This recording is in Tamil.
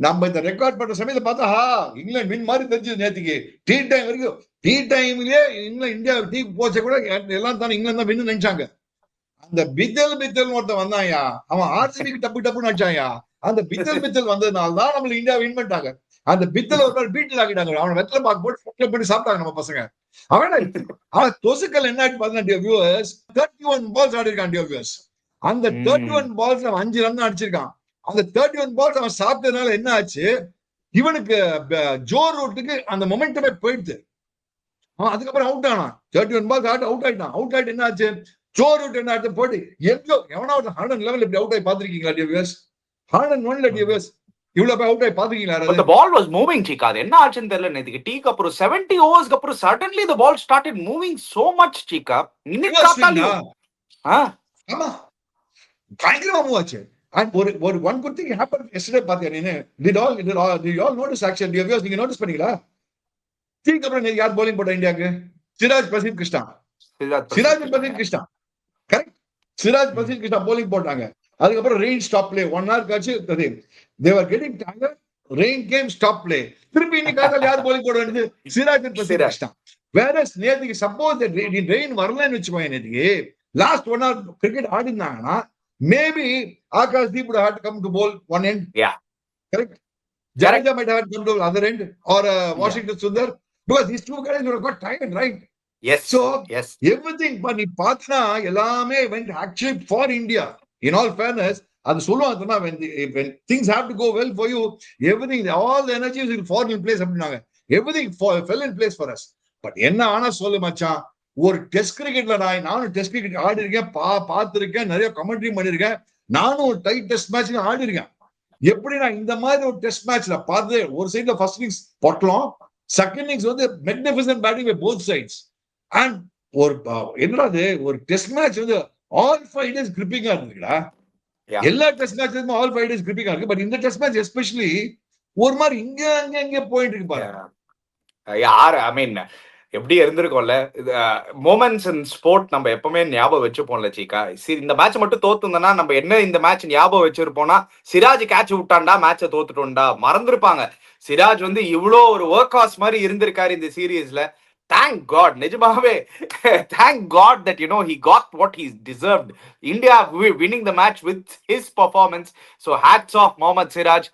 நம்ம இந்த ரெக்கார்ட் பண்ற சமயத்தை பார்த்தா இங்கிலாந்து வின் மாதிரி தெரிஞ்சது நேற்றுக்கு. டீ டைம் வரைக்கும் டீ டைம்லயே இந்தியா டீ போச்ச கூட எல்லாம் தானே இங்கிலாந்து தான் வின்னு நினைச்சாங்க. அந்த பித்தல் ஒருத்தன் வந்தாயா, அவன் ஆர்சிபிக்கு டப்புன்னு அடிச்சாயா. அந்த பித்தல் வந்ததுனாலதான் நம்மளுக்கு இந்தியா வின் பண்ணிட்டாங்க. அந்த பித்தல் ஒரு நாள் பீட்டில் ஆகிட்டாங்க. அவனை வெத்தலை பாக்கு போட்டு பண்ணி சாப்பிட்டாங்க நம்ம பசங்க. அவன் தொசுக்கள் என்ன ஆச்சு பாத்தீங்கன்னா வியூவர்ஸ், 31 பால்ஸ் ஆடி இருக்கான் வியூவர்ஸ். அந்த 31 பால்ஸ் அவன் 5 ரன் அடிச்சிருக்கான். அந்த 31 பால்ஸ் அவன் சாப்பிட்டதுனால என்ன ஆச்சு, இவனுக்கு ஜோ ரூட்டுக்கு அந்த மொமெண்டமே போயிடுது. அதுக்கப்புறம் அவுட் ஆனான். 31 பால்ஸ் அவுட் ஆயிட்டான். அவுட் ஆயிட்டு என்ன ஆச்சு, ஜோ ரூட் என்ன ஆச்சு போட்டு எங்கோ எவனாவது 111 இப்படி அவுட் ஆகி பாத்திருக்கீங்களா டிவிஎஸ்? 101 டிவிஎஸ் இவ்வளவு போய் அவுட் ஆகி பாத்திருக்கீங்களா? The ball was moving, Chika. அது என்ன ஆச்சுன்னு தெரியல நேத்துக்கு. டீக்கு அப்புறம் 70 ஓவர்ஸ்க்கு அப்புறம் suddenly the ball started moving so much, Chika. இன்னைக்கு காத்தாலியும் ஆமா பயங்கரமா மூவ் ஆச்சு. And ஒரு one good thing happened yesterday பாத்தீங்கன்னா, did you all notice action? நீங்க நோட்டீஸ் பண்ணீங்களா? டீக்கு அப்புறம் யார் bowling போட்டா இந்தியாக்கு? சிராஜ் பிரசீத் கிருஷ்ணா. கரெக்ட். சிராஜ் பிரசீத் கிருஷ்ணா bowling போட்டாங்க. அதுக்கப்புறம் ரெயின் ஸ்டாப் பிளே 1 hour கழிச்சு they were getting tired, rain came, stop play. திருப்பி இன்னைக்கு காத்தால யார் bowling போட வேண்டியது? சிராஜ் பிரசீத் கிருஷ்ணா. whereas நேத்துக்கு சப்போஸ் ரெயின் வரலன்னு வெச்சுக்கோங்க, நேத்துக்கு லாஸ்ட் 1 hour கிரிக்கெட் ஆடினாங்கன்னா maybe Akash Deep would have to come to bowl one end. Correct. Jadeja might have come to the other end or Washington Sundar, because these two guys would have got tired, right? Yes. So everything பண்ணி பார்த்தா எல்லாமே went actually for India. In all fairness, அது சொல்லுவாங்க, when things have to go well for you, everything, all the energies will fall in place அப்படினாங்க. Everything fell in place for us. But என்ன ஆனா சொல்லு மச்சான், ஒரு டெஸ்ட் கிரிக்கெட்ல நானும் டெஸ்ட் கிரிக்கெட் ஆடி இருக்கேன், பார்த்திருக்கேன், நிறைய கமெண்ட்ரி பண்ணிருக்கேன். நானும் ஒரு டைட் டெஸ்ட் மேட்ச் ஆடி இருக்கேன். எப்படி நான் இந்த மாதிரி ஒரு டெஸ்ட் மேட்ச்ல பார்த்து, ஒரு சைடுல ஃபர்ஸ்ட் இன்னிங்ஸ் பொட்டலம், செகண்ட் இன்னிங்ஸ் வந்து magnificent batting by both sides. And என்னது ஒரு டெஸ்ட் மேட்ச் வந்து ஆல் 5 days கிரிப்பிங்கா இருக்குடா. எல்லா டெஸ்ட் மேட்ச்லயும் ஆல் 5 days கிரிப்பிங்கா இருக்கு. பட் இந்த டெஸ்ட் மேட்ச் எஸ்பெஷலி ஒரு மாதிரி இங்க போயிட்டு இருக்கு பாரு. ஐ மீன் எப்படி இருந்திருக்கும்ல மொமெண்ட்ஸ் இன் ஸ்போர்ட் நம்ம எப்பவுமே ஞாபகம் வச்சுப்போம்ல சீக்கா. இந்த மேட்ச் மட்டும் தோத்துந்தனா நம்ம என்ன இந்த மேட்ச் ஞாபகம் வச்சிருப்போம்னா, சிராஜ் கேட்ச் விட்டான்டா மேட்சை தோத்துட்டோம்டா மறந்துருப்பாங்க. சிராஜ் வந்து இவ்வளோ ஒரு ஒர்க் ஹார்ஸ் மாதிரி இருந்திருக்காரு இந்த சீரீஸ்ல. Thank God, நிஜமாவே thank God that he got what he deserved. India winning the match with his performance. So hats off Mohammad Siraj.